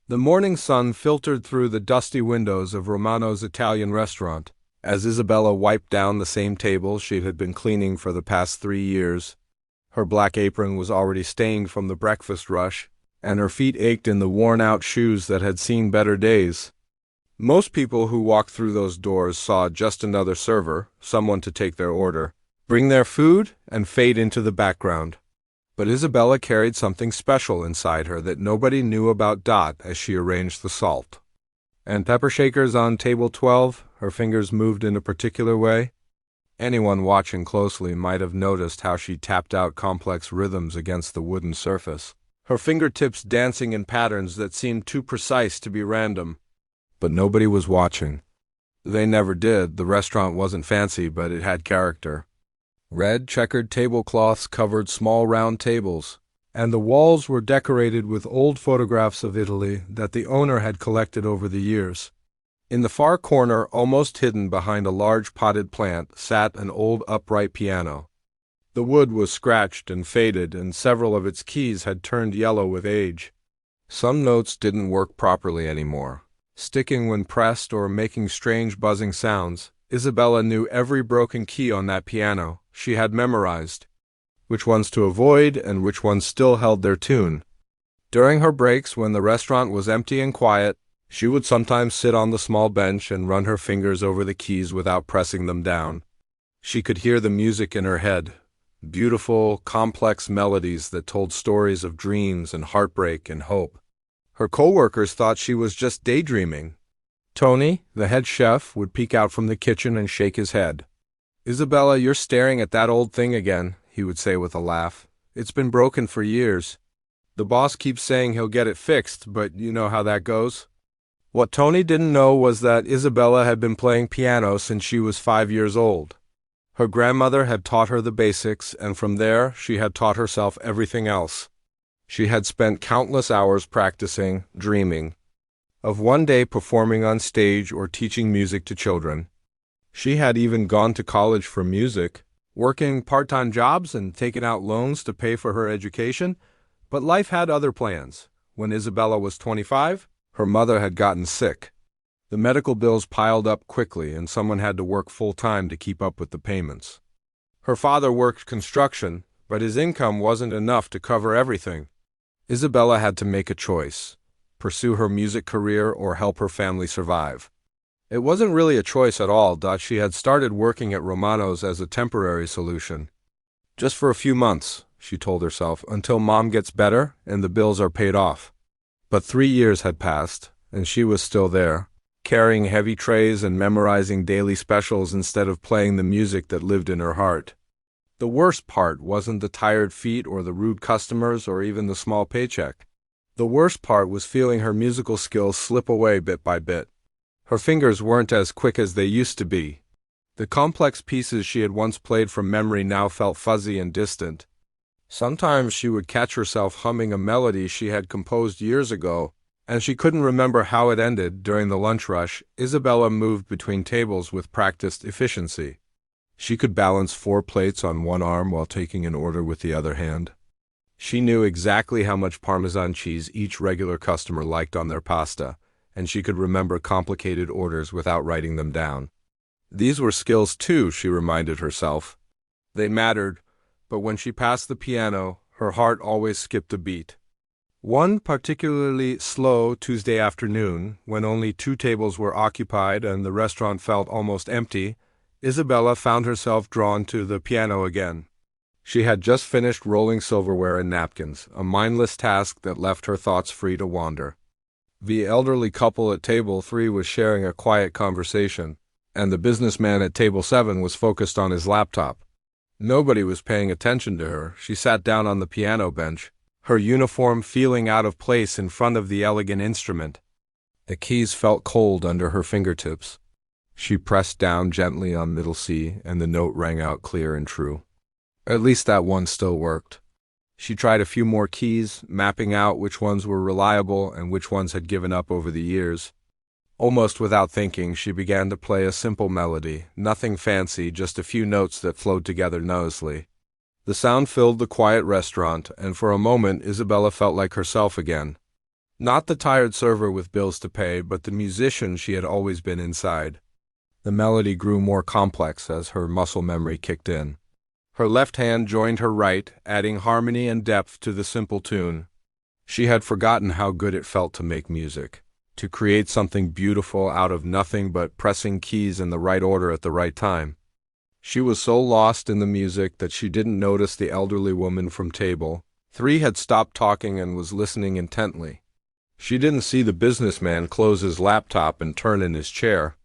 The morning sun filtered through the dusty windows of Romano's Italian restaurant. As Isabella wiped down the same table she had been cleaning for the past 3 years, her black apron was already stained from the breakfast rush, and her feet ached in the worn-out shoes that had seen better days. Most people who walked through those doors saw just another server, someone to take their order, bring their food, and fade into the background. But Isabella carried something special inside her that nobody knew about. As she arranged the salt and pepper shakers on table 12, her fingers moved in a particular way. Anyone watching closely might have noticed how she tapped out complex rhythms against the wooden surface, her fingertips dancing in patterns that seemed too precise to be random. But nobody was watching. They never did. The restaurant wasn't fancy, but it had character. Red checkered tablecloths covered small round tables, and the walls were decorated with old photographs of Italy that the owner had collected over the years. In the far corner, almost hidden behind a large potted plant, sat an old upright piano. The wood was scratched and faded, and several of its keys had turned yellow with age. Some notes didn't work properly anymore, sticking when pressed or making strange buzzing sounds. Isabella knew every broken key on that piano. She had memorized which ones to avoid and which ones still held their tune. During her breaks, when the restaurant was empty and quiet, she would sometimes sit on the small bench and run her fingers over the keys without pressing them down. She could hear the music in her head, beautiful, complex melodies that told stories of dreams and heartbreak and hope. Her co-workers thought she was just daydreaming. Tony, the head chef, would peek out from the kitchen and shake his head. "Isabella, you're staring at that old thing again," he would say with a laugh. "It's been broken for years. The boss keeps saying he'll get it fixed, but you know how that goes." What Tony didn't know was that Isabella had been playing piano since she was 5 years old. Her grandmother had taught her the basics, and from there she had taught herself everything else. She had spent countless hours practicing, dreaming of one day performing on stage or teaching music to children. She had even gone to college for music, working part-time jobs and taking out loans to pay for her education, but life had other plans. When Isabella was 25, her mother had gotten sick. The medical bills piled up quickly, and someone had to work full-time to keep up with the payments. Her father worked construction, but his income wasn't enough to cover everything. Isabella had to make a choice: pursue her music career or help her family survive. It wasn't really a choice at all. She had started working at Romano's as a temporary solution. Just for a few months, she told herself, until Mom gets better and the bills are paid off. But 3 years had passed, and she was still there, carrying heavy trays and memorizing daily specials instead of playing the music that lived in her heart. The worst part wasn't the tired feet or the rude customers or even the small paycheck. The worst part was feeling her musical skills slip away bit by bit. Her fingers weren't as quick as they used to be. The complex pieces she had once played from memory now felt fuzzy and distant. Sometimes she would catch herself humming a melody she had composed years ago, and she couldn't remember how it ended. During the lunch rush, Isabella moved between tables with practiced efficiency. She could balance 4 plates on one arm while taking an order with the other hand. She knew exactly how much Parmesan cheese each regular customer liked on their pasta, and she could remember complicated orders without writing them down. These were skills too, she reminded herself. They mattered, but when she passed the piano, her heart always skipped a beat. One particularly slow Tuesday afternoon, when only 2 tables were occupied and the restaurant felt almost empty, Isabella found herself drawn to the piano again. She had just finished rolling silverware and napkins, a mindless task that left her thoughts free to wander. The elderly couple at table 3 was sharing a quiet conversation, and the businessman at table 7 was focused on his laptop. Nobody was paying attention to her. She sat down on the piano bench, her uniform feeling out of place in front of the elegant instrument. The keys felt cold under her fingertips. She pressed down gently on middle C, and the note rang out clear and true. At least that one still worked. She tried a few more keys, mapping out which ones were reliable and which ones had given up over the years. Almost without thinking, she began to play a simple melody, nothing fancy, just a few notes that flowed together noisily. The sound filled the quiet restaurant, and for a moment Isabella felt like herself again. Not the tired server with bills to pay, but the musician she had always been inside. The melody grew more complex as her muscle memory kicked in. Her left hand joined her right, adding harmony and depth to the simple tune. She had forgotten how good it felt to make music, to create something beautiful out of nothing but pressing keys in the right order at the right time. She was so lost in the music that she didn't notice the elderly woman from table 3 had stopped talking and was listening intently. She didn't see the businessman close his laptop and turn in his chair.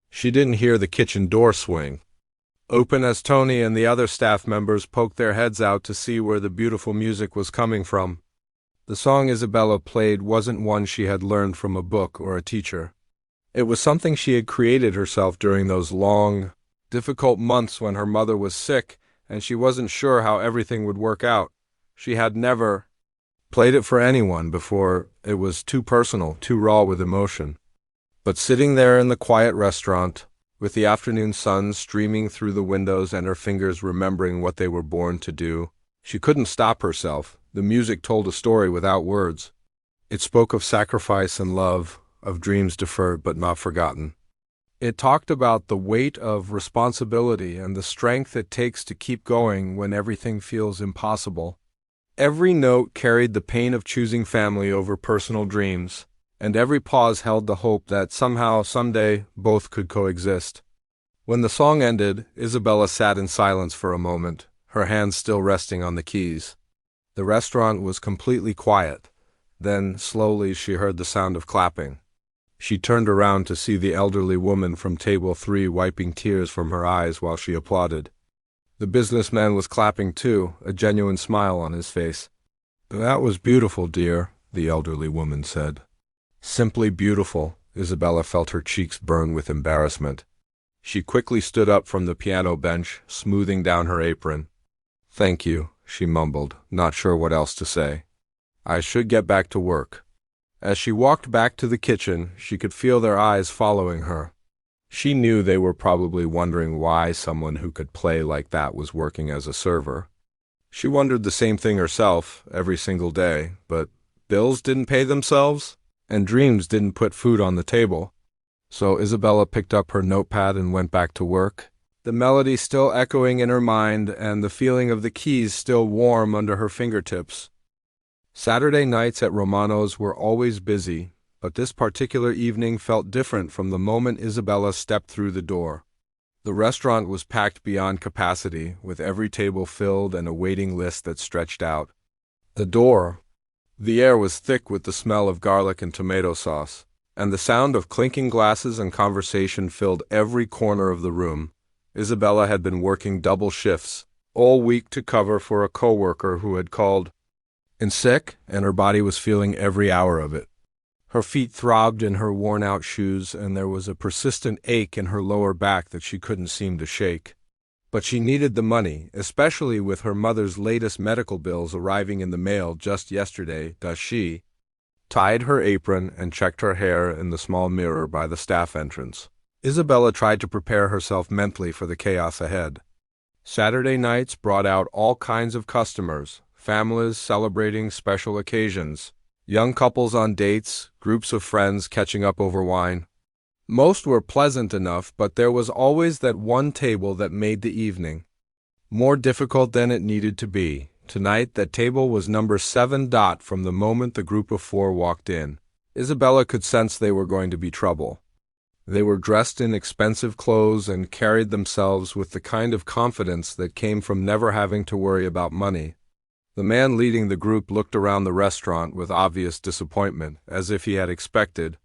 She didn't hear the kitchen door swing open as Tony and the other staff members poked their heads out to see where the beautiful music was coming from. The song Isabella played wasn't one she had learned from a book or a teacher. It was something she had created herself during those long, difficult months when her mother was sick and she wasn't sure how everything would work out. She had never played it for anyone before. It was too personal, too raw with emotion. But sitting there in the quiet restaurant, with the afternoon sun streaming through the windows and her fingers remembering what they were born to do, she couldn't stop herself. The music told a story without words. It spoke of sacrifice and love, of dreams deferred but not forgotten. It talked about the weight of responsibility and the strength it takes to keep going when everything feels impossible. Every note carried the pain of choosing family over personal dreams, and every pause held the hope that somehow, someday, both could coexist. When the song ended, Isabella sat in silence for a moment, her hands still resting on the keys. The restaurant was completely quiet. Then, slowly, she heard the sound of clapping. She turned around to see the elderly woman from table 3 wiping tears from her eyes while she applauded. The businessman was clapping too, a genuine smile on his face. "That was beautiful, dear," the elderly woman said. Simply beautiful. Isabella felt her cheeks burn with embarrassment. She quickly stood up from the piano bench, smoothing down her apron. "Thank you," she mumbled, not sure what else to say. "I should get back to work." As she walked back to the kitchen, she could feel their eyes following her. She knew they were probably wondering why someone who could play like that was working as a server. She wondered the same thing herself every single day, but bills didn't pay themselves, and dreams didn't put food on the table. So Isabella picked up her notepad and went back to work, the melody still echoing in her mind and the feeling of the keys still warm under her fingertips. Saturday nights at Romano's were always busy, but this particular evening felt different from the moment Isabella stepped through the door. The restaurant was packed beyond capacity, with every table filled and a waiting list that stretched out. The air was thick with the smell of garlic and tomato sauce, and the sound of clinking glasses and conversation filled every corner of the room. Isabella had been working double shifts all week to cover for a coworker who had called in sick, and her body was feeling every hour of it. Her feet throbbed in her worn-out shoes, and there was a persistent ache in her lower back that she couldn't seem to shake. But she needed the money, especially with her mother's latest medical bills arriving in the mail just yesterday. She tied her apron and checked her hair in the small mirror by the staff entrance. Isabella tried to prepare herself mentally for the chaos ahead. Saturday nights brought out all kinds of customers, families celebrating special occasions, young couples on dates, groups of friends catching up over wine. Most were pleasant enough, but there was always that one table that made the evening more difficult than it needed to be. Tonight, that table was number 7. From the moment the group of 4 walked in, Isabella could sense they were going to be trouble. They were dressed in expensive clothes and carried themselves with the kind of confidence that came from never having to worry about money. The man leading the group looked around the restaurant with obvious disappointment, as if he had expected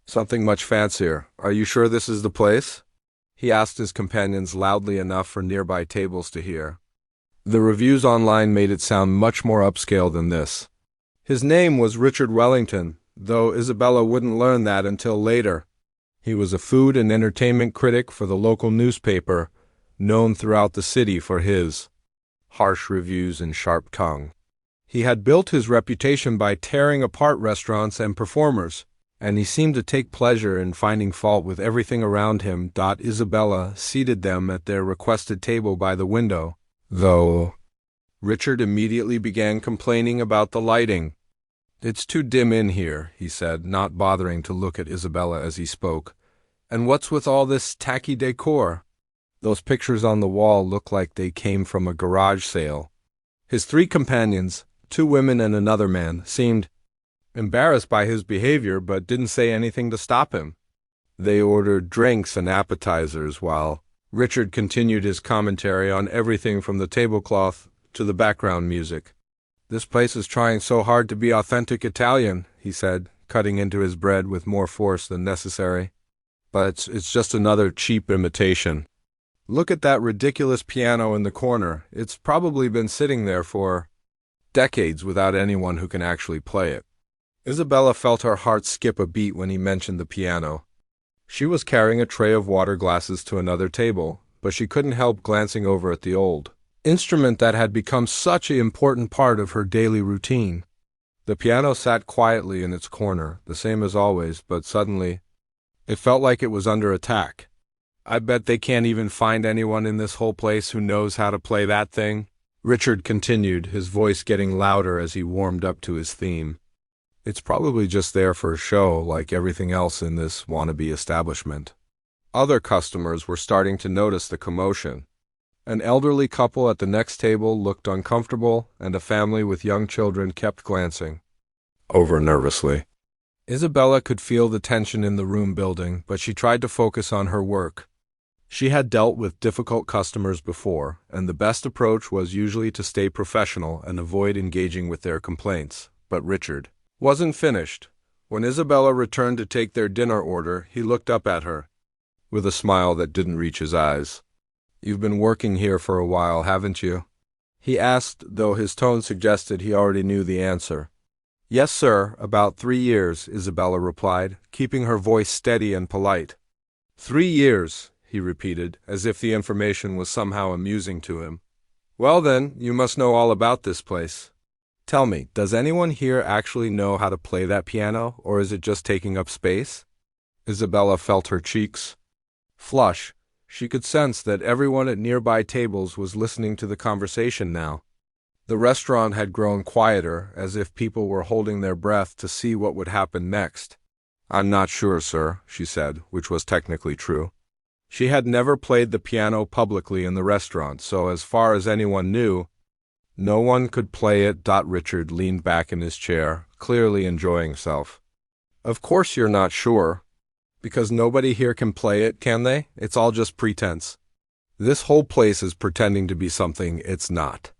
something much fancier. "Are you sure this is the place?" he asked his companions loudly enough for nearby tables to hear. The reviews online made it sound much more upscale than this. His name was Richard Wellington, though Isabella wouldn't learn that until later. He was a food and entertainment critic for the local newspaper, known throughout the city for his harsh reviews and sharp tongue. He had built his reputation by tearing apart restaurants and performers, and he seemed to take pleasure in finding fault with everything around him. Isabella seated them at their requested table by the window, though Richard immediately began complaining about the lighting. "It's too dim in here," he said, not bothering to look at Isabella as he spoke. "And what's with all this tacky decor? Those pictures on the wall look like they came from a garage sale." His three companions, two women and another man, seemed embarrassed by his behavior but didn't say anything to stop him. They ordered drinks and appetizers while Richard continued his commentary on everything from the tablecloth to the background music. "This place is trying so hard to be authentic Italian," he said, cutting into his bread with more force than necessary. "But it's just another cheap imitation. Look at that ridiculous piano in the corner. It's probably been sitting there for decades without anyone who can actually play it." Isabella felt her heart skip a beat when he mentioned the piano. She was carrying a tray of water glasses to another table, but she couldn't help glancing over at the old instrument that had become such an important part of her daily routine. The piano sat quietly in its corner, the same as always, but suddenly it felt like it was under attack. "I bet they can't even find anyone in this whole place who knows how to play that thing," Richard continued, his voice getting louder as he warmed up to his theme. "It's probably just there for a show, like everything else in this wannabe establishment." Other customers were starting to notice the commotion. An elderly couple at the next table looked uncomfortable, and a family with young children kept glancing over nervously. Isabella could feel the tension in the room building, but she tried to focus on her work. She had dealt with difficult customers before, and the best approach was usually to stay professional and avoid engaging with their complaints. But Richard wasn't finished. When Isabella returned to take their dinner order, he looked up at her with a smile that didn't reach his eyes. "You've been working here for a while, haven't you?" he asked, though his tone suggested he already knew the answer. "Yes, sir, about 3 years," Isabella replied, keeping her voice steady and polite. 3 years, he repeated, as if the information was somehow amusing to him. "Well then, you must know all about this place. Tell me, does anyone here actually know how to play that piano, or is it just taking up space?" Isabella felt her cheeks flush. She could sense that everyone at nearby tables was listening to the conversation now. The restaurant had grown quieter, as if people were holding their breath to see what would happen next. "I'm not sure, sir," she said, which was technically true. She had never played the piano publicly in the restaurant, so as far as anyone knew, no one could play it. Richard leaned back in his chair, clearly enjoying himself. "Of course you're not sure. Because nobody here can play it, can they? It's all just pretense. This whole place is pretending to be something it's not."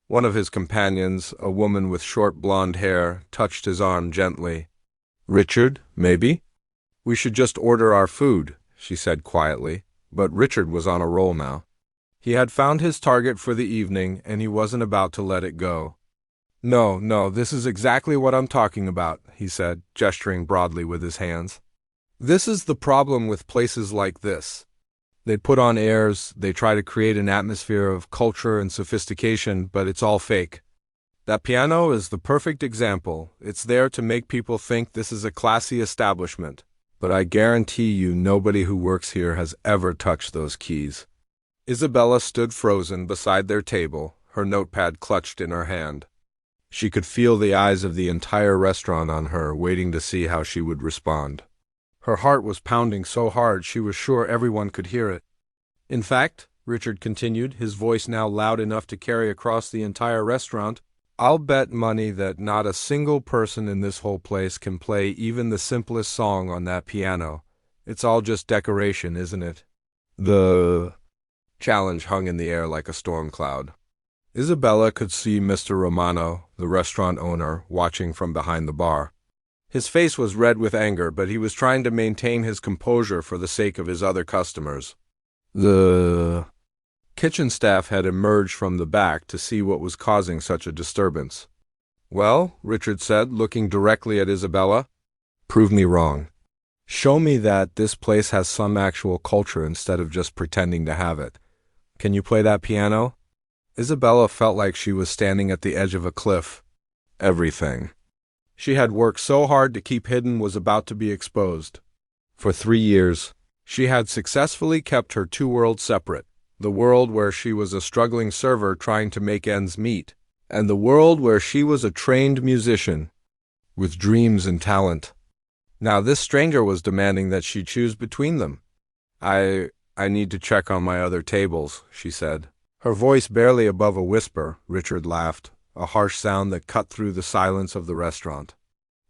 One of his companions, a woman with short blonde hair, touched his arm gently. "Richard, maybe? We should just order our food," she said quietly, but Richard was on a roll now. He had found his target for the evening, and he wasn't about to let it go. No, this is exactly what I'm talking about," he said, gesturing broadly with his hands. "This is the problem with places like this. They put on airs, they try to create an atmosphere of culture and sophistication, but it's all fake. That piano is the perfect example. It's there to make people think this is a classy establishment. But I guarantee you nobody who works here has ever touched those keys." Isabella stood frozen beside their table, her notepad clutched in her hand. She could feel the eyes of the entire restaurant on her, waiting to see how she would respond. Her heart was pounding so hard she was sure everyone could hear it. "In fact," Richard continued, his voice now loud enough to carry across the entire restaurant, "I'll bet money that not a single person in this whole place can play even the simplest song on that piano. It's all just decoration, isn't it?" The challenge hung in the air like a storm cloud. Isabella could see Mr. Romano, the restaurant owner, watching from behind the bar. His face was red with anger, but he was trying to maintain his composure for the sake of his other customers. The kitchen staff had emerged from the back to see what was causing such a disturbance. "Well," Richard said, looking directly at Isabella, "prove me wrong. Show me that this place has some actual culture instead of just pretending to have it. Can you play that piano?" Isabella felt like she was standing at the edge of a cliff. Everything she had worked so hard to keep hidden was about to be exposed. For 3 years, she had successfully kept her two worlds separate, the world where she was a struggling server trying to make ends meet, and the world where she was a trained musician. with dreams and talent. Now this stranger was demanding that she choose between them. I need to check on my other tables, she said. Her voice barely above a whisper. Richard laughed, a harsh sound that cut through the silence of the restaurant.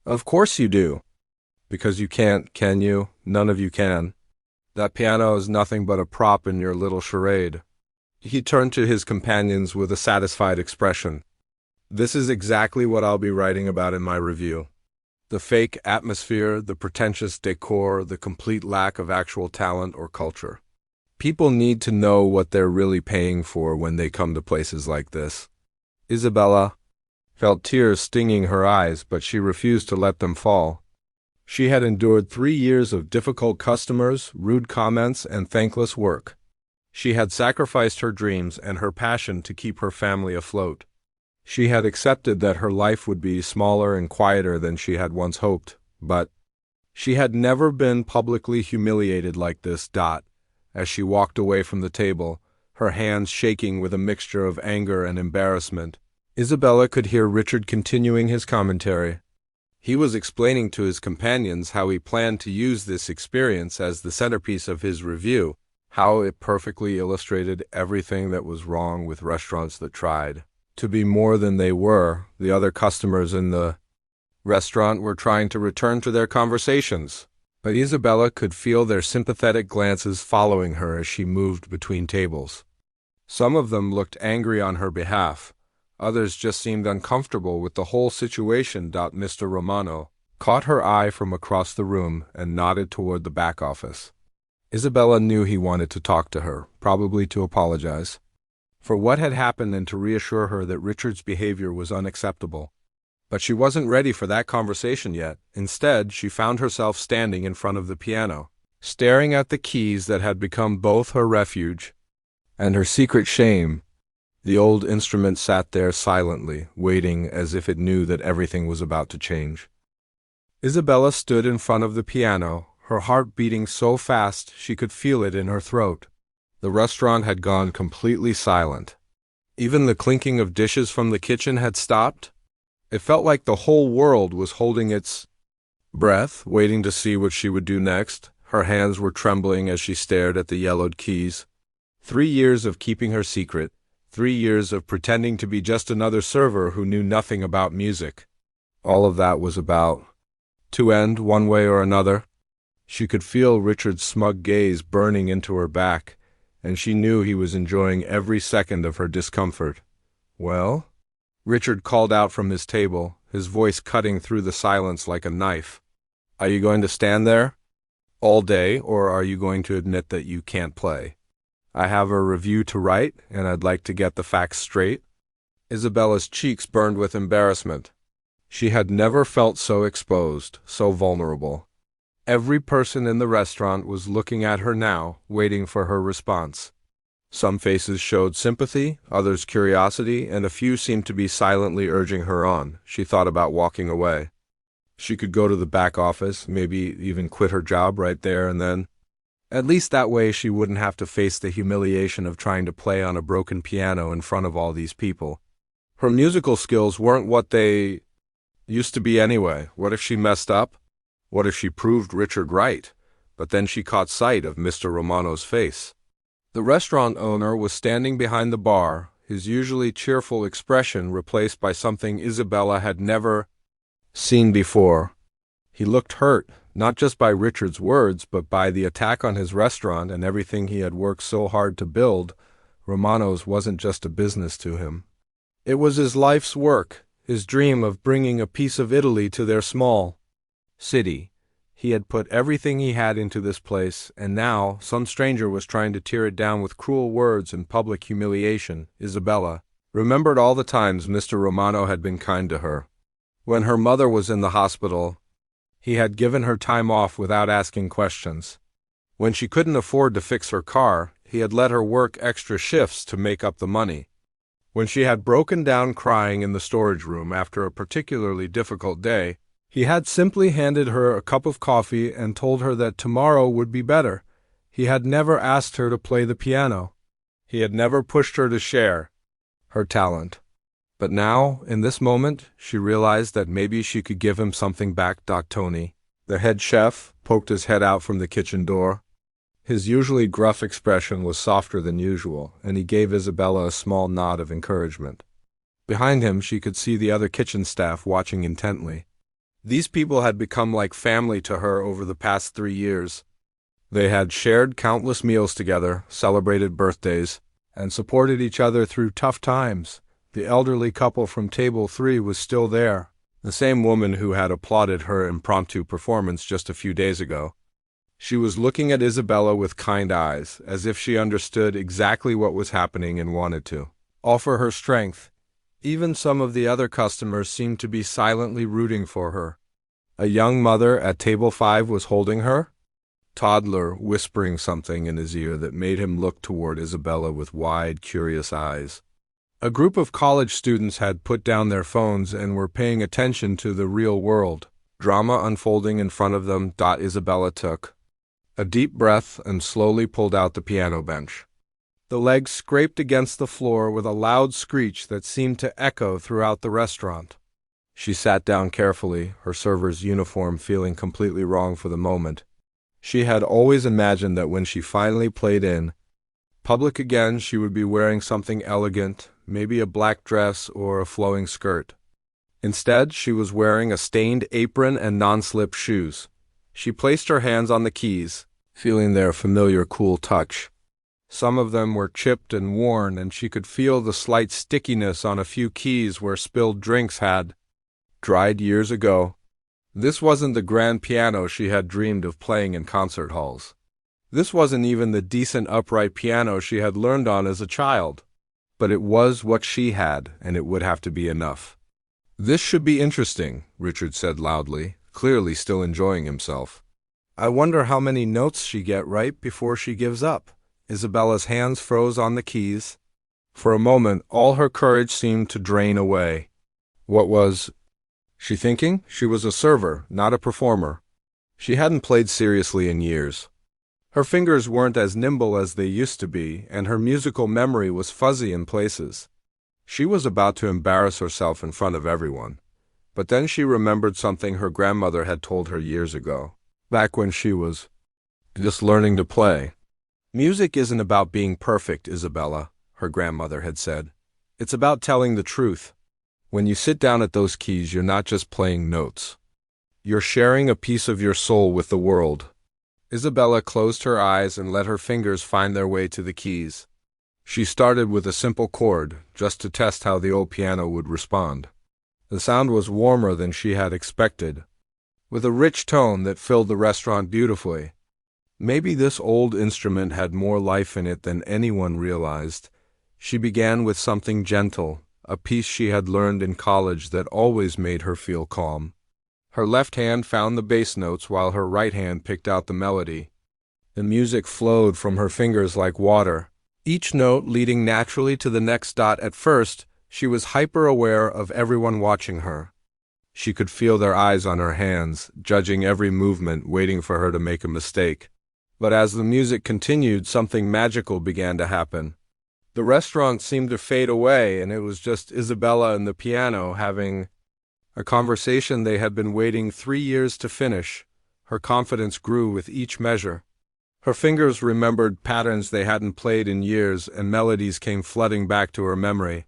Of course you do. Because you can't, can you? None of you can. That piano is nothing but a prop in your little charade. He turned to his companions with a satisfied expression. This is exactly what I'll be writing about in my review. The fake atmosphere, the pretentious decor, the complete lack of actual talent or culture. People need to know what they're really paying for when they come to places like this. Isabella felt tears stinging her eyes, but she refused to let them fall. She had endured 3 years of difficult customers, rude comments, and thankless work. She had sacrificed her dreams and her passion to keep her family afloat. She had accepted that her life would be smaller and quieter than she had once hoped, but she had never been publicly humiliated like this. As she walked away from the table, her hands shaking with a mixture of anger and embarrassment, Isabella could hear Richard continuing his commentary. He was explaining to his companions how he planned to use this experience as the centerpiece of his review, how it perfectly illustrated everything that was wrong with restaurants that tried to be more than they were. The other customers in the restaurant were trying to return to their conversations, but Isabella could feel their sympathetic glances following her as she moved between tables. Some of them looked angry on her behalf. Others just seemed uncomfortable with the whole situation. Mr. Romano caught her eye from across the room and nodded toward the back office. Isabella knew he wanted to talk to her, probably to apologize for what had happened and to reassure her that Richard's behavior was unacceptable. But she wasn't ready for that conversation yet. Instead, she found herself standing in front of the piano, staring at the keys that had become both her refuge and her secret shame. The old instrument sat there silently, waiting as if it knew that everything was about to change. Isabella stood in front of the piano, her heart beating so fast she could feel it in her throat. The restaurant had gone completely silent. Even the clinking of dishes from the kitchen had stopped. It felt like the whole world was holding its breath, waiting to see what she would do next. Her hands were trembling as she stared at the yellowed keys. 3 years of keeping her secret. 3 years of pretending to be just another server who knew nothing about music. All of that was about to end one way or another. She could feel Richard's smug gaze burning into her back, and she knew he was enjoying every second of her discomfort. "Well?" Richard called out from his table, his voice cutting through the silence like a knife. "Are you going to stand there all day, or are you going to admit that you can't play? I have a review to write, and I'd like to get the facts straight." Isabella's cheeks burned with embarrassment. She had never felt so exposed, so vulnerable. Every person in the restaurant was looking at her now, waiting for her response. Some faces showed sympathy, others curiosity, and a few seemed to be silently urging her on. She thought about walking away. She could go to the back office, maybe even quit her job right there and then. At least that way she wouldn't have to face the humiliation of trying to play on a broken piano in front of all these people. Her musical skills weren't what they used to be anyway. What if she messed up? What if she proved Richard right? But then she caught sight of Mr. Romano's face. The restaurant owner was standing behind the bar, his usually cheerful expression replaced by something Isabella had never seen before. He looked hurt, not just by Richard's words, but by the attack on his restaurant and everything he had worked so hard to build. Romano's wasn't just a business to him. It was his life's work, his dream of bringing a piece of Italy to their small city. He had put everything he had into this place, and now some stranger was trying to tear it down with cruel words and public humiliation. Isabella remembered all the times Mr. Romano had been kind to her. When her mother was in the hospital, he had given her time off without asking questions. When she couldn't afford to fix her car, he had let her work extra shifts to make up the money. When she had broken down crying in the storage room after a particularly difficult day, he had simply handed her a cup of coffee and told her that tomorrow would be better. He had never asked her to play the piano. He had never pushed her to share her talent. But now, in this moment, she realized that maybe she could give him something back. Tony, the head chef, poked his head out from the kitchen door. His usually gruff expression was softer than usual, and he gave Isabella a small nod of encouragement. Behind him, she could see the other kitchen staff watching intently. These people had become like family to her over the past 3 years. They had shared countless meals together, celebrated birthdays, and supported each other through tough times. The elderly couple from Table 3 was still there, the same woman who had applauded her impromptu performance just a few days ago. She was looking at Isabella with kind eyes, as if she understood exactly what was happening and wanted to offer her strength. Even some of the other customers seemed to be silently rooting for her. A young mother at Table 5 was holding her toddler, whispering something in his ear that made him look toward Isabella with wide, curious eyes. A group of college students had put down their phones and were paying attention to the real world drama unfolding in front of them. Isabella took a deep breath and slowly pulled out the piano bench. The legs scraped against the floor with a loud screech that seemed to echo throughout the restaurant. She sat down carefully, her server's uniform feeling completely wrong for the moment. She had always imagined that when she finally played in public again, she would be wearing something elegant, maybe a black dress or a flowing skirt. Instead, she was wearing a stained apron and non-slip shoes. She placed her hands on the keys, feeling their familiar cool touch. Some of them were chipped and worn, and she could feel the slight stickiness on a few keys where spilled drinks had dried years ago. This wasn't the grand piano she had dreamed of playing in concert halls. This wasn't even the decent upright piano she had learned on as a child. But it was what she had, and it would have to be enough. "This should be interesting," Richard said loudly, clearly still enjoying himself. "I wonder how many notes she get right before she gives up." Isabella's hands froze on the keys. For a moment, all her courage seemed to drain away. What was she thinking? She was a server, not a performer. She hadn't played seriously in years. Her fingers weren't as nimble as they used to be, and her musical memory was fuzzy in places. She was about to embarrass herself in front of everyone. But then she remembered something her grandmother had told her years ago, back when she was just learning to play. "Music isn't about being perfect, Isabella," her grandmother had said. "It's about telling the truth. When you sit down at those keys, you're not just playing notes. You're sharing a piece of your soul with the world." Isabella closed her eyes and let her fingers find their way to the keys. She started with a simple chord, just to test how the old piano would respond. The sound was warmer than she had expected, with a rich tone that filled the restaurant beautifully. Maybe this old instrument had more life in it than anyone realized. She began with something gentle, a piece she had learned in college that always made her feel calm. Her left hand found the bass notes while her right hand picked out the melody. The music flowed from her fingers like water, each note leading naturally to the next. At first, she was hyper-aware of everyone watching her. She could feel their eyes on her hands, judging every movement, waiting for her to make a mistake. But as the music continued, something magical began to happen. The restaurant seemed to fade away, and it was just Isabella and the piano having a conversation they had been waiting 3 years to finish. Her confidence grew with each measure. Her fingers remembered patterns they hadn't played in years, and melodies came flooding back to her memory.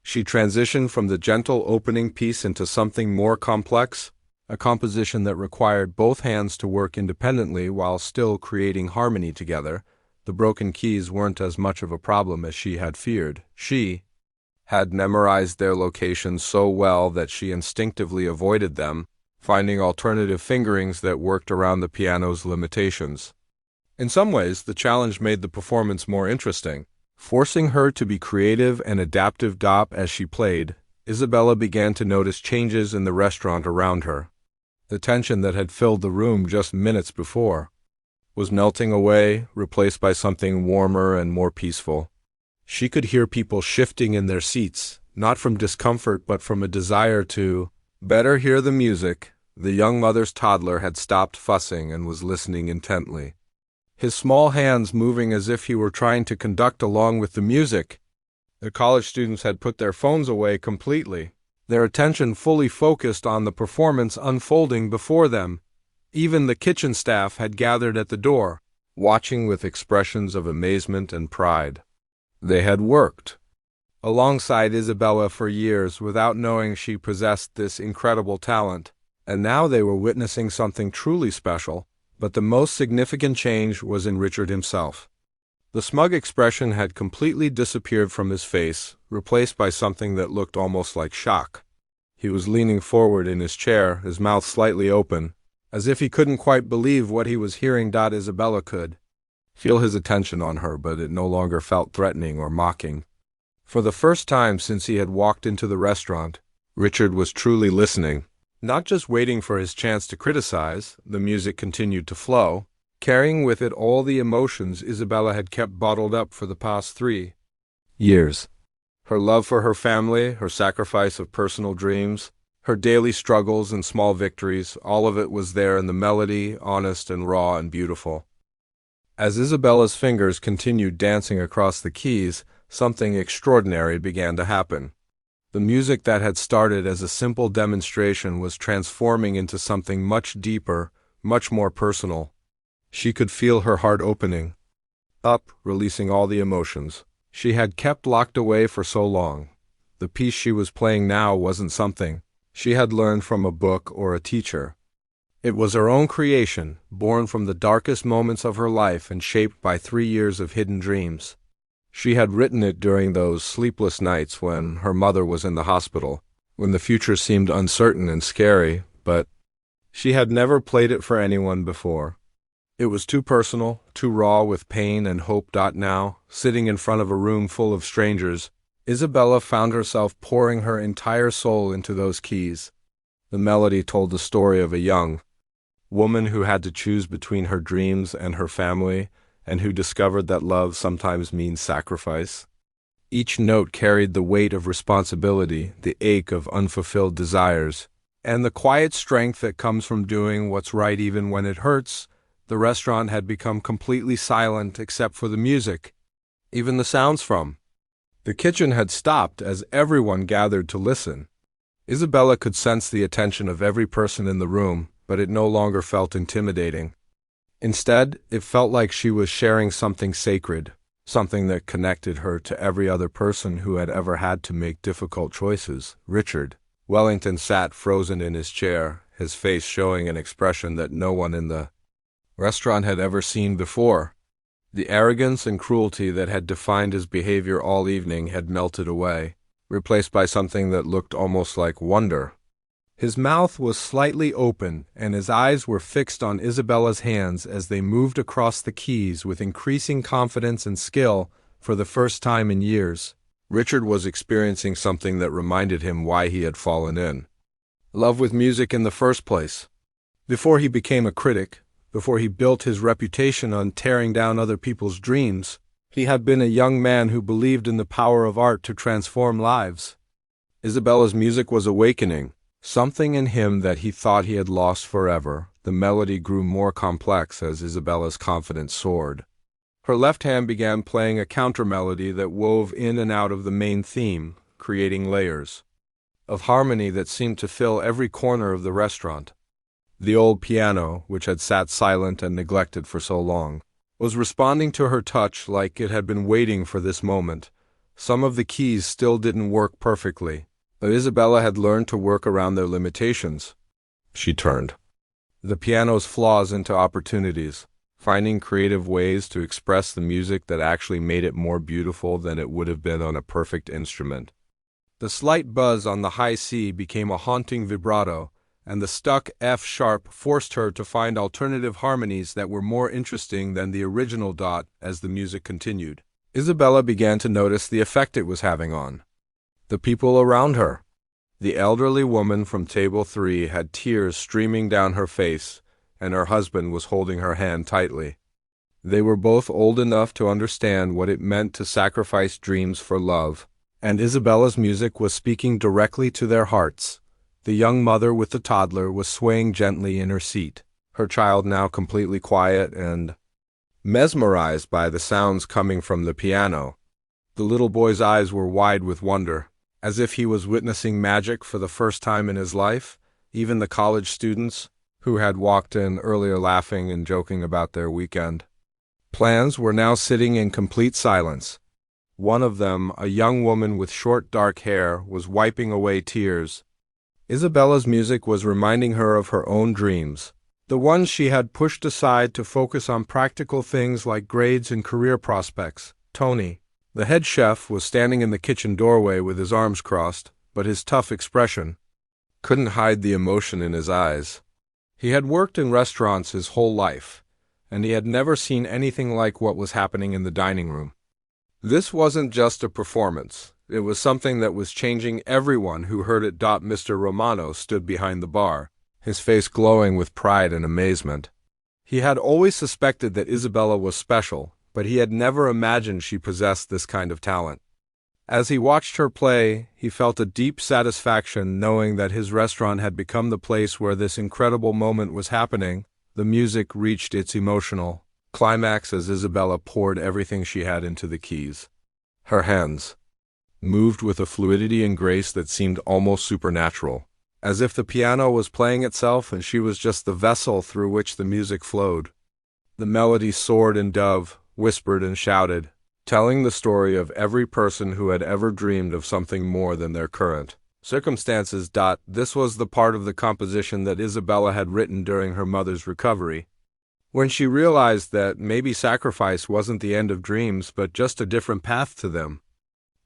She transitioned from the gentle opening piece into something more complex, a composition that required both hands to work independently while still creating harmony together. The broken keys weren't as much of a problem as she had feared. She had memorized their locations so well that she instinctively avoided them, finding alternative fingerings that worked around the piano's limitations. In some ways, the challenge made the performance more interesting, forcing her to be creative and adaptive. As she played, Isabella began to notice changes in the restaurant around her. The tension that had filled the room just minutes before was melting away, replaced by something warmer and more peaceful. She could hear people shifting in their seats, not from discomfort but from a desire to better hear the music. The young mother's toddler had stopped fussing and was listening intently, his small hands moving as if he were trying to conduct along with the music. The college students had put their phones away completely, their attention fully focused on the performance unfolding before them. Even the kitchen staff had gathered at the door, watching with expressions of amazement and pride. They had worked alongside Isabella for years without knowing she possessed this incredible talent, and now they were witnessing something truly special. But the most significant change was in Richard himself. The smug expression had completely disappeared from his face, replaced by something that looked almost like shock. He was leaning forward in his chair, his mouth slightly open, as if he couldn't quite believe what he was hearing. Isabella could feel his attention on her, but it no longer felt threatening or mocking. For the first time since he had walked into the restaurant, Richard was truly listening, not just waiting for his chance to criticize. The music continued to flow, carrying with it all the emotions Isabella had kept bottled up for the past 3 years. Her love for her family, her sacrifice of personal dreams, her daily struggles and small victories, all of it was there in the melody, honest and raw and beautiful. As Isabella's fingers continued dancing across the keys, something extraordinary began to happen. The music that had started as a simple demonstration was transforming into something much deeper, much more personal. She could feel her heart opening up, releasing all the emotions she had kept locked away for so long. The piece she was playing now wasn't something she had learned from a book or a teacher. It was her own creation, born from the darkest moments of her life and shaped by 3 years of hidden dreams. She had written it during those sleepless nights when her mother was in the hospital, when the future seemed uncertain and scary, but she had never played it for anyone before. It was too personal, too raw with pain and hope. Now, sitting in front of a room full of strangers, Isabella found herself pouring her entire soul into those keys. The melody told the story of a young woman who had to choose between her dreams and her family, and who discovered that love sometimes means sacrifice. Each note carried the weight of responsibility, the ache of unfulfilled desires, and the quiet strength that comes from doing what's right even when it hurts. The restaurant had become completely silent except for the music. Even the sounds from the kitchen had stopped as everyone gathered to listen. Isabella could sense the attention of every person in the room, but it no longer felt intimidating. Instead, it felt like she was sharing something sacred, something that connected her to every other person who had ever had to make difficult choices. Richard Wellington sat frozen in his chair, his face showing an expression that no one in the restaurant had ever seen before. The arrogance and cruelty that had defined his behavior all evening had melted away, replaced by something that looked almost like wonder. His mouth was slightly open, and his eyes were fixed on Isabella's hands as they moved across the keys with increasing confidence and skill for the first time in years. Richard was experiencing something that reminded him why he had fallen in love with music in the first place. Before he became a critic, before he built his reputation on tearing down other people's dreams, he had been a young man who believed in the power of art to transform lives. Isabella's music was awakening, something in him that he thought he had lost forever. The melody grew more complex as Isabella's confidence soared. Her left hand began playing a counter-melody that wove in and out of the main theme, creating layers of harmony that seemed to fill every corner of the restaurant. The old piano, which had sat silent and neglected for so long, was responding to her touch like it had been waiting for this moment. Some of the keys still didn't work perfectly, but Isabella had learned to work around their limitations. She turned the piano's flaws into opportunities, finding creative ways to express the music that actually made it more beautiful than it would have been on a perfect instrument. The slight buzz on the high C became a haunting vibrato, and the stuck F sharp forced her to find alternative harmonies that were more interesting than the original. As the music continued, Isabella began to notice the effect it was having on the people around her. The elderly woman from table 3 had tears streaming down her face, and her husband was holding her hand tightly. They were both old enough to understand what it meant to sacrifice dreams for love, and Isabella's music was speaking directly to their hearts. The young mother with the toddler was swaying gently in her seat, her child now completely quiet and mesmerized by the sounds coming from the piano. The little boy's eyes were wide with wonder, as if he was witnessing magic for the first time in his life. Even the college students, who had walked in earlier laughing and joking about their weekend plans, were now sitting in complete silence. One of them, a young woman with short dark hair, was wiping away tears. Isabella's music was reminding her of her own dreams, the ones she had pushed aside to focus on practical things like grades and career prospects. Tony, the head chef, was standing in the kitchen doorway with his arms crossed, but his tough expression couldn't hide the emotion in his eyes. He had worked in restaurants his whole life, and he had never seen anything like what was happening in the dining room. This wasn't just a performance. It was something that was changing everyone who heard it. Mr. Romano stood behind the bar, his face glowing with pride and amazement. He had always suspected that Isabella was special, but he had never imagined she possessed this kind of talent. As he watched her play, he felt a deep satisfaction knowing that his restaurant had become the place where this incredible moment was happening. The music reached its emotional climax as Isabella poured everything she had into the keys. Her hands moved with a fluidity and grace that seemed almost supernatural, as if the piano was playing itself and she was just the vessel through which the music flowed. The melody soared and dove, whispered and shouted, telling the story of every person who had ever dreamed of something more than their current circumstances. This was the part of the composition that Isabella had written during her mother's recovery, when she realized that maybe sacrifice wasn't the end of dreams but just a different path to them.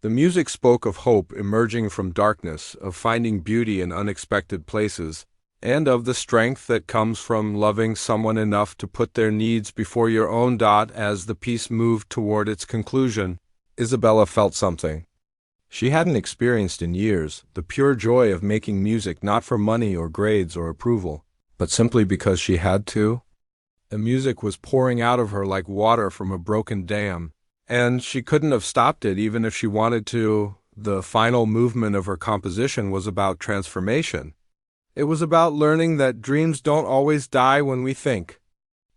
The music spoke of hope emerging from darkness, of finding beauty in unexpected places, and of the strength that comes from loving someone enough to put their needs before your own. As the piece moved toward its conclusion, Isabella felt something she hadn't experienced in years, the pure joy of making music not for money or grades or approval, but simply because she had to. The music was pouring out of her like water from a broken dam, and she couldn't have stopped it even if she wanted to. The final movement of her composition was about transformation. It was about learning that dreams don't always die when we think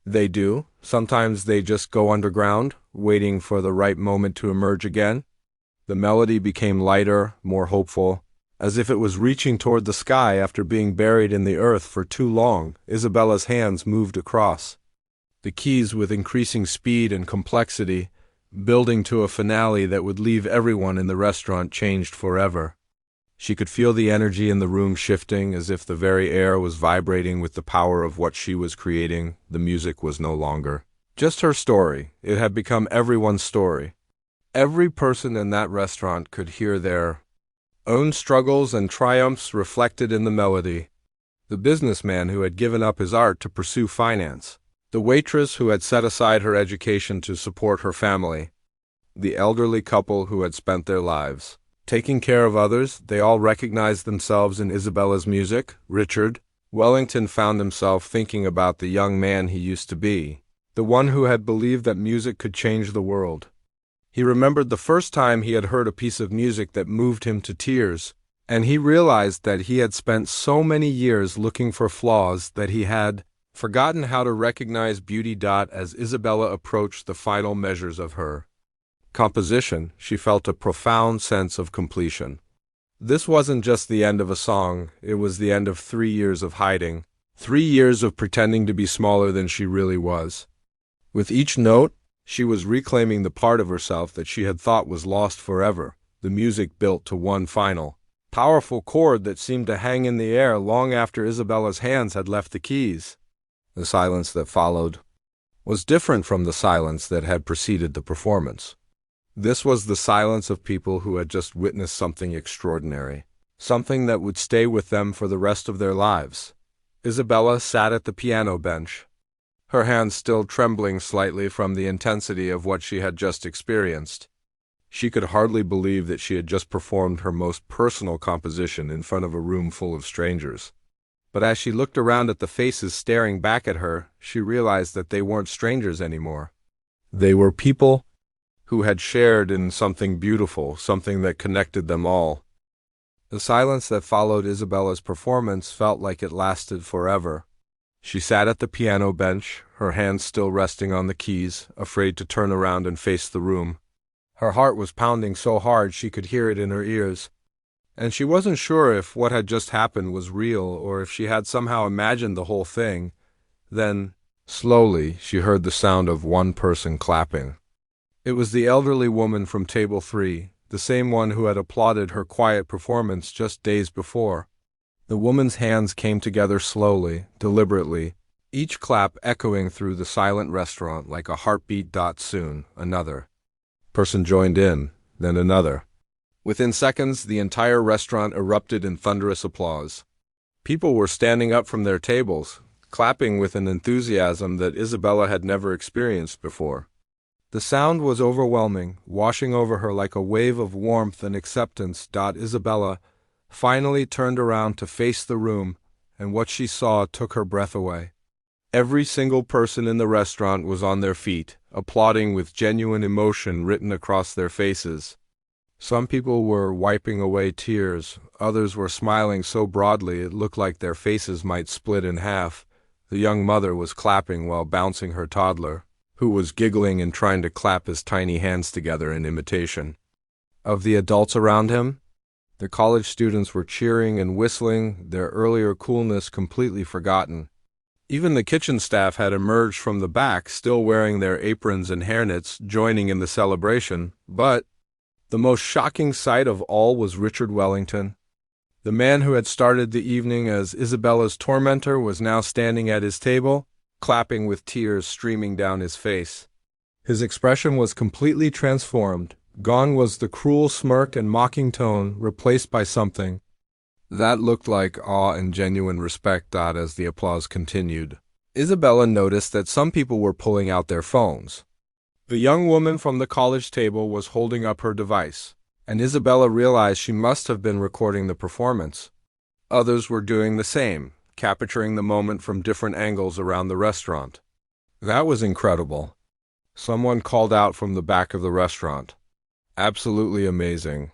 they do. Sometimes they just go underground, waiting for the right moment to emerge again. The melody became lighter, more hopeful, as if it was reaching toward the sky after being buried in the earth for too long. Isabella's hands moved across the keys with increasing speed and complexity, building to a finale that would leave everyone in the restaurant changed forever. She could feel the energy in the room shifting, as if the very air was vibrating with the power of what she was creating. The music was no longer just her story. It had become everyone's story. Every person in that restaurant could hear their own struggles and triumphs reflected in the melody. The businessman who had given up his art to pursue finance, the waitress who had set aside her education to support her family, the elderly couple who had spent their lives taking care of others, they all recognized themselves in Isabella's music. Richard Wellington found himself thinking about the young man he used to be, the one who had believed that music could change the world. He remembered the first time he had heard a piece of music that moved him to tears, and he realized that he had spent so many years looking for flaws that he had forgotten how to recognize beauty. As Isabella approached the final measures of her composition, she felt a profound sense of completion. This wasn't just the end of a song, it was the end of 3 years of hiding, 3 years of pretending to be smaller than she really was. With each note, she was reclaiming the part of herself that she had thought was lost forever. The music built to one final, powerful chord that seemed to hang in the air long after Isabella's hands had left the keys. The silence that followed was different from the silence that had preceded the performance. This was the silence of people who had just witnessed something extraordinary, something that would stay with them for the rest of their lives. Isabella sat at the piano bench, her hands still trembling slightly from the intensity of what she had just experienced. She could hardly believe that she had just performed her most personal composition in front of a room full of strangers. But as she looked around at the faces staring back at her, she realized that they weren't strangers anymore. They were people who had shared in something beautiful, something that connected them all. The silence that followed Isabella's performance felt like it lasted forever. She sat at the piano bench, her hands still resting on the keys, afraid to turn around and face the room. Her heart was pounding so hard she could hear it in her ears, and she wasn't sure if what had just happened was real or if she had somehow imagined the whole thing. Then, slowly, she heard the sound of one person clapping. It was the elderly woman from Table 3, the same one who had applauded her quiet performance just days before. The woman's hands came together slowly, deliberately, each clap echoing through the silent restaurant like a heartbeat. Soon, another person joined in, then another. Within seconds, the entire restaurant erupted in thunderous applause. People were standing up from their tables, clapping with an enthusiasm that Isabella had never experienced before. The sound was overwhelming, washing over her like a wave of warmth and acceptance. Isabella finally turned around to face the room, and what she saw took her breath away. Every single person in the restaurant was on their feet, applauding with genuine emotion written across their faces. Some people were wiping away tears, others were smiling so broadly it looked like their faces might split in half. The young mother was clapping while bouncing her toddler, who was giggling and trying to clap his tiny hands together in imitation. Of the adults around him, the college students were cheering and whistling, their earlier coolness completely forgotten. Even the kitchen staff had emerged from the back, still wearing their aprons and hairnets, joining in the celebration, but the most shocking sight of all was Richard Wellington. The man who had started the evening as Isabella's tormentor was now standing at his table, clapping with tears streaming down his face. His expression was completely transformed. Gone was the cruel smirk and mocking tone, replaced by something that looked like awe and genuine respect. As the applause continued, Isabella noticed that some people were pulling out their phones. The young woman from the college table was holding up her device, and Isabella realized she must have been recording the performance. Others were doing the same, capturing the moment from different angles around the restaurant. That was incredible. Someone called out from the back of the restaurant. Absolutely amazing.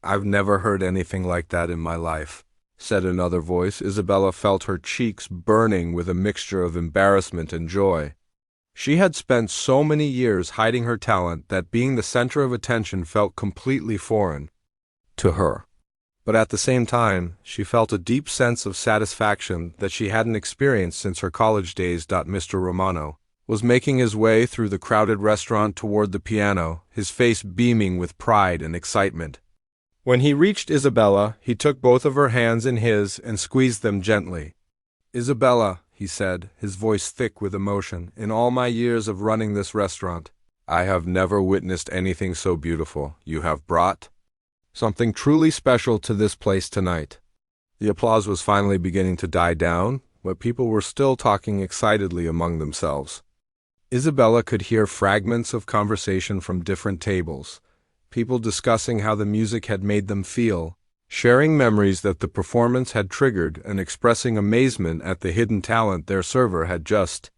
I've never heard anything like that in my life, said another voice. Isabella felt her cheeks burning with a mixture of embarrassment and joy. She had spent so many years hiding her talent that being the center of attention felt completely foreign to her. But at the same time, she felt a deep sense of satisfaction that she hadn't experienced since her college days. Mr. Romano was making his way through the crowded restaurant toward the piano, his face beaming with pride and excitement. When he reached Isabella, he took both of her hands in his and squeezed them gently. "Isabella," he said, his voice thick with emotion, "in all my years of running this restaurant, I have never witnessed anything so beautiful. You have brought something truly special to this place tonight." The applause was finally beginning to die down, but people were still talking excitedly among themselves. Isabella could hear fragments of conversation from different tables, people discussing how the music had made them feel, sharing memories that the performance had triggered, and expressing amazement at the hidden talent their server had just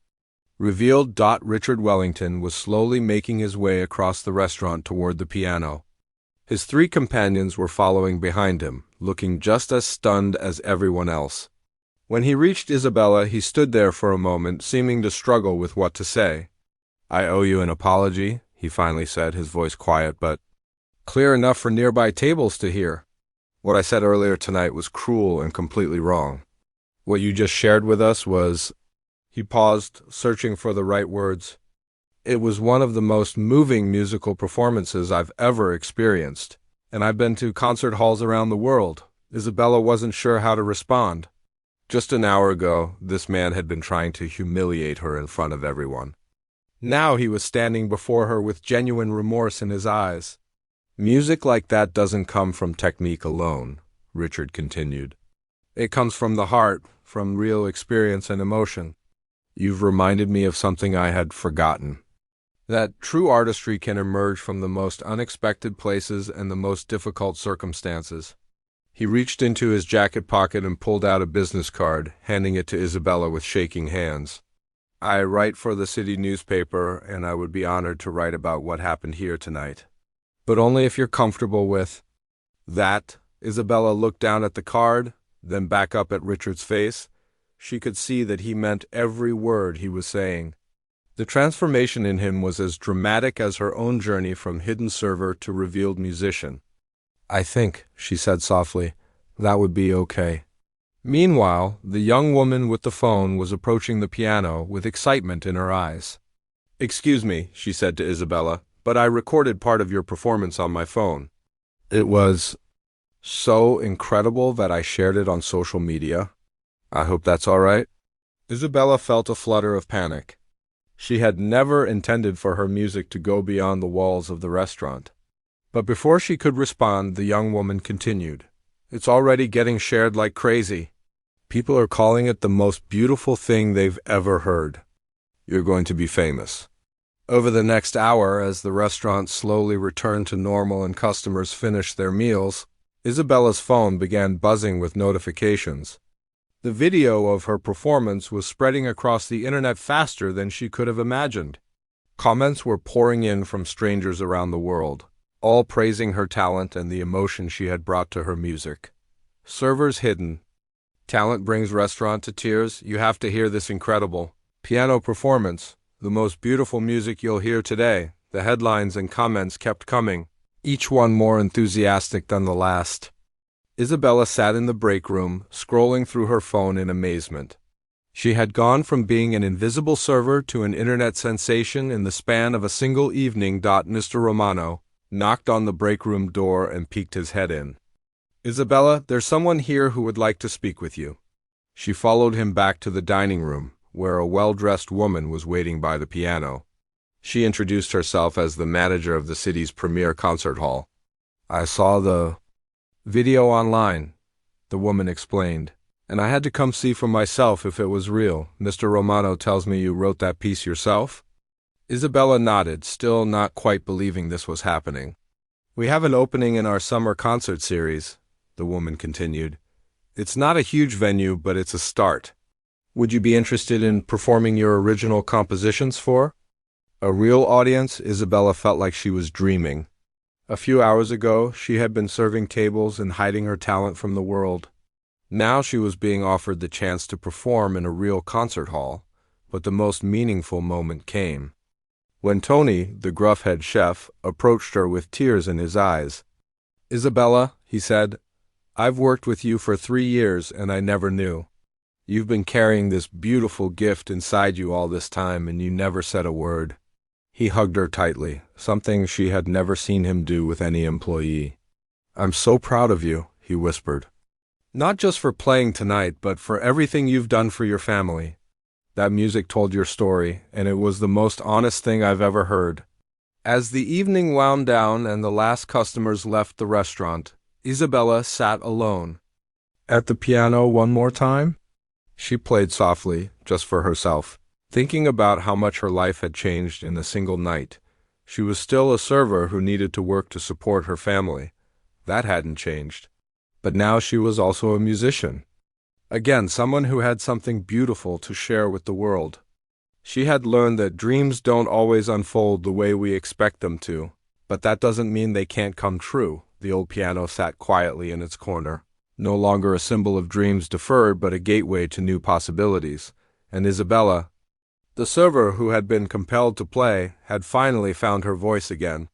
revealed. Richard Wellington was slowly making his way across the restaurant toward the piano. His three companions were following behind him, looking just as stunned as everyone else. When he reached Isabella, he stood there for a moment, seeming to struggle with what to say. "I owe you an apology," he finally said, his voice quiet but clear enough for nearby tables to hear. "What I said earlier tonight was cruel and completely wrong. What you just shared with us was—" He paused, searching for the right words. "It was one of the most moving musical performances I've ever experienced, and I've been to concert halls around the world." Isabella wasn't sure how to respond. Just an hour ago, this man had been trying to humiliate her in front of everyone. Now he was standing before her with genuine remorse in his eyes. "Music like that doesn't come from technique alone," Richard continued. "It comes from the heart, from real experience and emotion. You've reminded me of something I had forgotten. That true artistry can emerge from the most unexpected places and the most difficult circumstances." He reached into his jacket pocket and pulled out a business card, handing it to Isabella with shaking hands. "I write for the city newspaper, and I would be honored to write about what happened here tonight. But only if you're comfortable with that." Isabella looked down at the card, then back up at Richard's face. She could see that he meant every word he was saying. The transformation in him was as dramatic as her own journey from hidden server to revealed musician. "I think," she said softly, "that would be okay." Meanwhile, the young woman with the phone was approaching the piano with excitement in her eyes. "Excuse me," she said to Isabella, "but I recorded part of your performance on my phone. It was so incredible that I shared it on social media. I hope that's all right." Isabella felt a flutter of panic. She had never intended for her music to go beyond the walls of the restaurant. But before she could respond, the young woman continued, "It's already getting shared like crazy. People are calling it the most beautiful thing they've ever heard. You're going to be famous." Over the next hour, as the restaurant slowly returned to normal and customers finished their meals, Isabella's phone began buzzing with notifications. The video of her performance was spreading across the internet faster than she could have imagined. Comments were pouring in from strangers around the world, all praising her talent and the emotion she had brought to her music. Servers hidden. "Talent brings restaurant to tears. You have to hear this incredible piano performance. The most beautiful music you'll hear today." The headlines and comments kept coming, each one more enthusiastic than the last. Isabella sat in the break room, scrolling through her phone in amazement. She had gone from being an invisible server to an internet sensation in the span of a single evening. Mr. Romano knocked on the break room door and peeked his head in. "Isabella, there's someone here who would like to speak with you." She followed him back to the dining room, where a well-dressed woman was waiting by the piano. She introduced herself as the manager of the city's premier concert hall. "I saw the video online," the woman explained, "and I had to come see for myself if it was real. Mr. Romano tells me you wrote that piece yourself?" Isabella nodded, still not quite believing this was happening. "We have an opening in our summer concert series," the woman continued. "It's not a huge venue, but it's a start. Would you be interested in performing your original compositions for a real audience?" Isabella felt like she was dreaming. A few hours ago, she had been serving tables and hiding her talent from the world. Now she was being offered the chance to perform in a real concert hall, but the most meaningful moment came when Tony, the gruff head chef, approached her with tears in his eyes. "Isabella," he said, "I've worked with you for 3 years and I never knew. You've been carrying this beautiful gift inside you all this time and you never said a word." He hugged her tightly, something she had never seen him do with any employee. "I'm so proud of you," he whispered. "Not just for playing tonight, but for everything you've done for your family. That music told your story, and it was the most honest thing I've ever heard." As the evening wound down and the last customers left the restaurant, Isabella sat alone. "At the piano one more time?" She played softly, just for herself, thinking about how much her life had changed in a single night. She was still a server who needed to work to support her family. That hadn't changed. But now she was also a musician. Again, someone who had something beautiful to share with the world. She had learned that dreams don't always unfold the way we expect them to, but that doesn't mean they can't come true. The old piano sat quietly in its corner, no longer a symbol of dreams deferred, but a gateway to new possibilities. And Isabella, the server who had been compelled to play, had finally found her voice again.